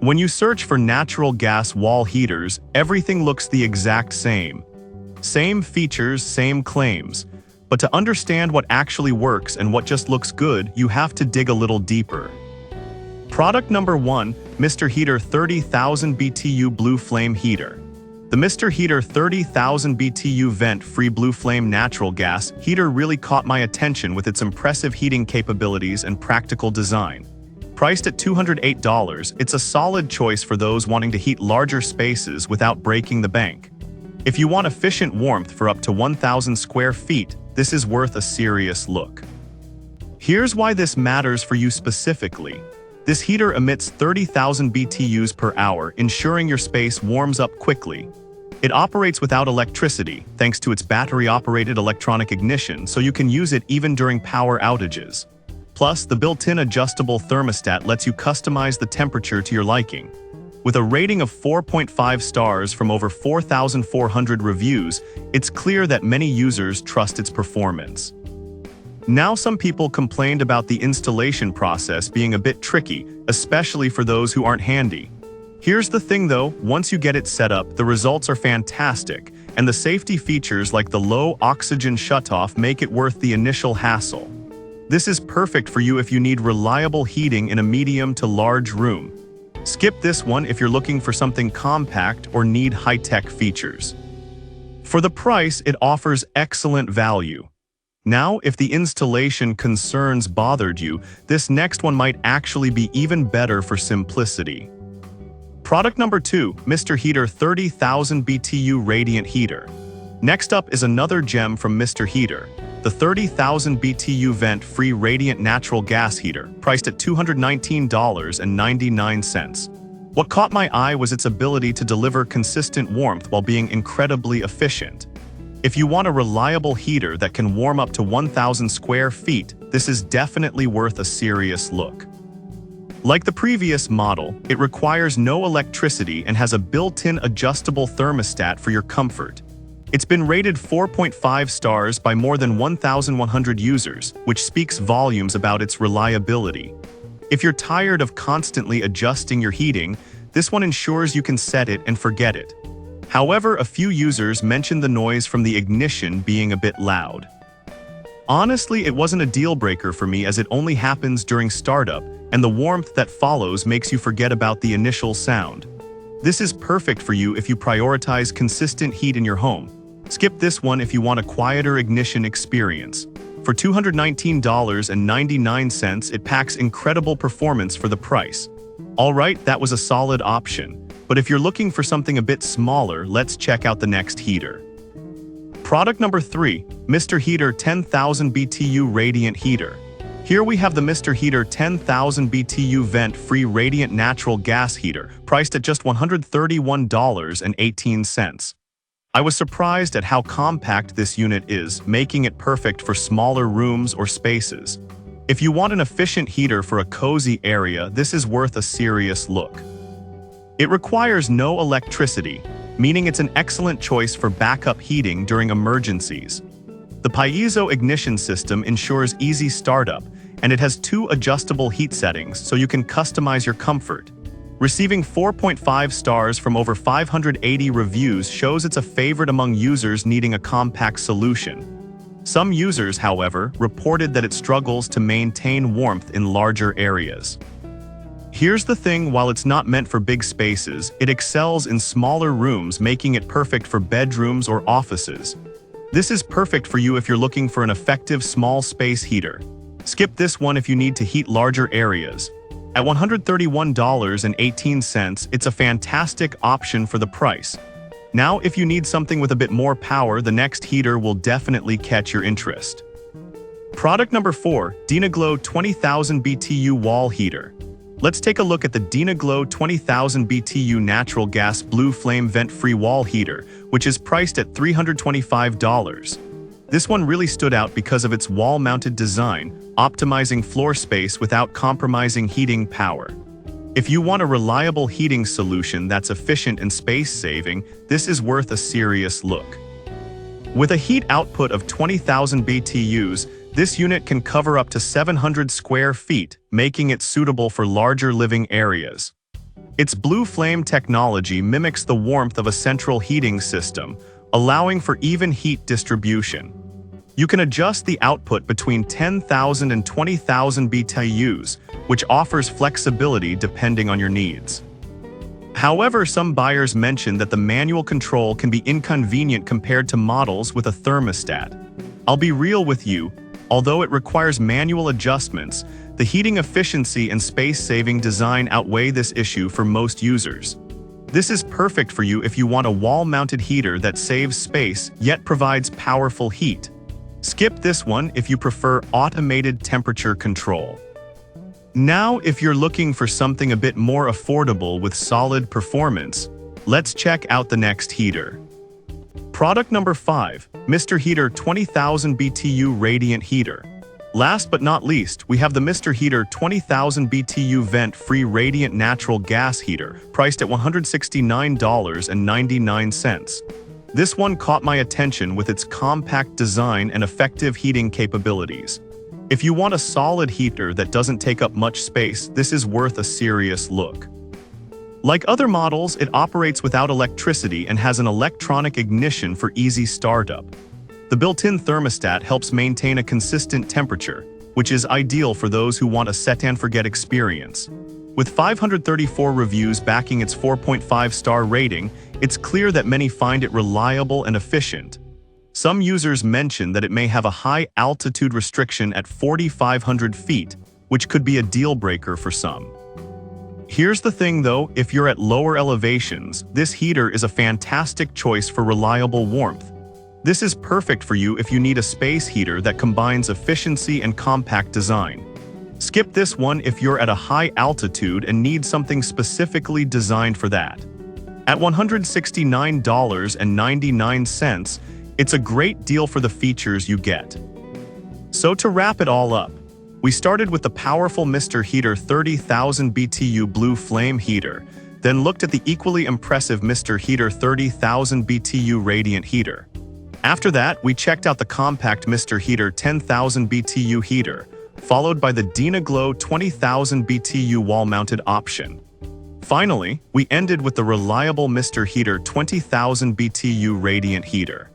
When you search for natural gas wall heaters, everything looks the exact same. Same features, same claims. But to understand what actually works and what just looks good, you have to dig a little deeper. Product number 1, Mr. Heater 30,000 BTU Blue Flame Heater. The Mr. Heater 30,000 BTU vent-free Blue Flame natural gas heater really caught my attention with its impressive heating capabilities and practical design. Priced at $208, it's a solid choice for those wanting to heat larger spaces without breaking the bank. If you want efficient warmth for up to 1,000 square feet, this is worth a serious look. Here's why this matters for you specifically. This heater emits 30,000 BTUs per hour, ensuring your space warms up quickly. It operates without electricity, thanks to its battery-operated electronic ignition, so you can use it even during power outages. Plus, the built-in adjustable thermostat lets you customize the temperature to your liking. With a rating of 4.5 stars from over 4,400 reviews, it's clear that many users trust its performance. Now, some people complained about the installation process being a bit tricky, especially for those who aren't handy. Here's the thing though, once you get it set up, the results are fantastic, and the safety features like the low oxygen shutoff make it worth the initial hassle. This is perfect for you if you need reliable heating in a medium to large room. Skip this one if you're looking for something compact or need high-tech features. For the price, it offers excellent value. Now, if the installation concerns bothered you, this next one might actually be even better for simplicity. Product number 2, Mr. Heater 30,000 BTU Radiant Heater. Next up is another gem from Mr. Heater, the 30,000 BTU vent-free radiant natural gas heater, priced at $219.99. What caught my eye was its ability to deliver consistent warmth while being incredibly efficient. If you want a reliable heater that can warm up to 1,000 square feet, this is definitely worth a serious look. Like the previous model, it requires no electricity and has a built-in adjustable thermostat for your comfort. It's been rated 4.5 stars by more than 1,100 users, which speaks volumes about its reliability. If you're tired of constantly adjusting your heating, this one ensures you can set it and forget it. However, a few users mentioned the noise from the ignition being a bit loud. Honestly, it wasn't a deal breaker for me as it only happens during startup, and the warmth that follows makes you forget about the initial sound. This is perfect for you if you prioritize consistent heat in your home. Skip this one if you want a quieter ignition experience. For $219.99, it packs incredible performance for the price. Alright, that was a solid option. But if you're looking for something a bit smaller, let's check out the next heater. Product number 3, Mr. Heater 10,000 BTU Radiant Heater. Here we have the Mr. Heater 10,000 BTU vent-free radiant natural gas heater, priced at just $131.18. I was surprised at how compact this unit is, making it perfect for smaller rooms or spaces. If you want an efficient heater for a cozy area, this is worth a serious look. It requires no electricity, meaning it's an excellent choice for backup heating during emergencies. The piezo ignition system ensures easy startup, and it has 2 adjustable heat settings so you can customize your comfort. Receiving 4.5 stars from over 580 reviews shows it's a favorite among users needing a compact solution. Some users, however, reported that it struggles to maintain warmth in larger areas. Here's the thing, while it's not meant for big spaces, it excels in smaller rooms, making it perfect for bedrooms or offices. This is perfect for you if you're looking for an effective small space heater. Skip this one if you need to heat larger areas. At $131.18, it's a fantastic option for the price. Now, if you need something with a bit more power, the next heater will definitely catch your interest. Product number 4, Dynaglow 20,000 BTU Wall Heater. Let's take a look at the Dynaglow 20,000 BTU Natural Gas Blue Flame Vent-Free Wall Heater, which is priced at $325. This one really stood out because of its wall-mounted design, optimizing floor space without compromising heating power. If you want a reliable heating solution that's efficient and space-saving, this is worth a serious look. With a heat output of 20,000 BTUs, this unit can cover up to 700 square feet, making it suitable for larger living areas. Its blue flame technology mimics the warmth of a central heating system, allowing for even heat distribution. You can adjust the output between 10,000 and 20,000 BTUs, which offers flexibility depending on your needs. However, some buyers mention that the manual control can be inconvenient compared to models with a thermostat. I'll be real with you, although it requires manual adjustments, the heating efficiency and space-saving design outweigh this issue for most users. This is perfect for you if you want a wall-mounted heater that saves space yet provides powerful heat. Skip this one if you prefer automated temperature control. Now, if you're looking for something a bit more affordable with solid performance, let's check out the next heater. Product number 5, Mr. Heater 20,000 BTU Radiant Heater. Last but not least, we have the Mr. Heater 20,000 BTU Vent-Free Radiant Natural Gas Heater, priced at $169.99. This one caught my attention with its compact design and effective heating capabilities. If you want a solid heater that doesn't take up much space, this is worth a serious look. Like other models, it operates without electricity and has an electronic ignition for easy startup. The built-in thermostat helps maintain a consistent temperature, which is ideal for those who want a set-and-forget experience. With 534 reviews backing its 4.5-star rating, it's clear that many find it reliable and efficient. Some users mention that it may have a high altitude restriction at 4,500 feet, which could be a deal-breaker for some. Here's the thing though, if you're at lower elevations, this heater is a fantastic choice for reliable warmth. This is perfect for you if you need a space heater that combines efficiency and compact design. Skip this one if you're at a high altitude and need something specifically designed for that. At $169.99, it's a great deal for the features you get. So to wrap it all up, we started with the powerful Mr. Heater 30,000 BTU Blue Flame Heater, then looked at the equally impressive Mr. Heater 30,000 BTU Radiant Heater. After that, we checked out the compact Mr. Heater 10,000 BTU Heater, followed by the DynaGlow 20,000 BTU wall-mounted option. Finally, we ended with the reliable Mr. Heater 20,000 BTU Radiant Heater.